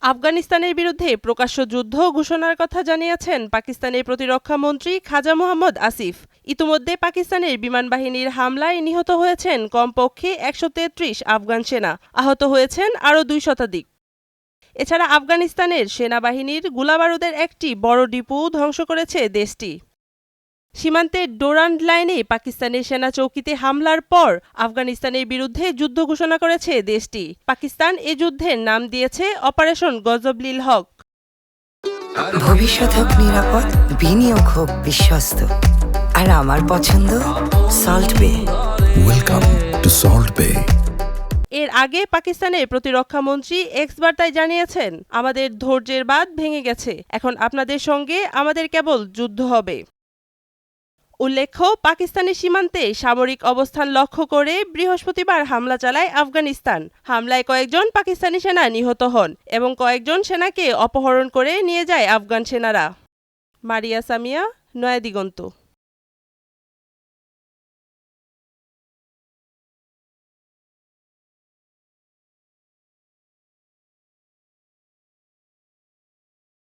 আফগানিস্তানের বিরুদ্ধে প্রকাশ্য যুদ্ধ ঘোষণার কথা জানিয়েছেন পাকিস্তানের প্রতিরক্ষা মন্ত্রী খাজা মোহাম্মদ আসিফ। ইতিমধ্যে পাকিস্তানের বিমান বাহিনীর হামলায় নিহত হয়েছেন কমপক্ষে ১৩৩ আফগান সেনা, আহত হয়েছেন আরও ২ শতাধিক। এছাড়া আফগানিস্তানের সেনাবাহিনীর গোলাবারুদের একটি বড় ডিপো ধ্বংস করেছে দেশটি। সীমান্তের ডোরান্ড লাইনে পাকিস্তানের সেনা চৌকিতে হামলার পর আফগানিস্তানের বিরুদ্ধে যুদ্ধ ঘোষণা করেছে দেশটি। পাকিস্তান এ যুদ্ধের নাম দিয়েছে অপারেশন গজবলিল হক। ভবিষ্যৎ হোক নিরাপদ, বিনিয়োগ হোক বিশ্বস্ত, আর আমার পছন্দ সল্ট বে। ওয়েলকাম টু সল্ট বে। এর আগে পাকিস্তানের প্রতিরক্ষা মন্ত্রী এক্স বার্তায় জানিয়েছেন, আমাদের ধৈর্যের বাঁধ ভেঙে গেছে, এখন আপনাদের সঙ্গে আমাদের কেবল যুদ্ধ হবে। উল্লেখ্য, পাকিস্তানি সীমান্তে সামরিক অবস্থান লক্ষ্য করে বৃহস্পতিবার হামলা চালায় আফগানিস্তান। হামলায় কয়েকজন পাকিস্তানি সেনা নিহত হন এবং কয়েকজন সেনাকে অপহরণ করে নিয়ে যায় আফগান সেনারা। মারিয়া সামিয়া, নয়াদিগন্ত।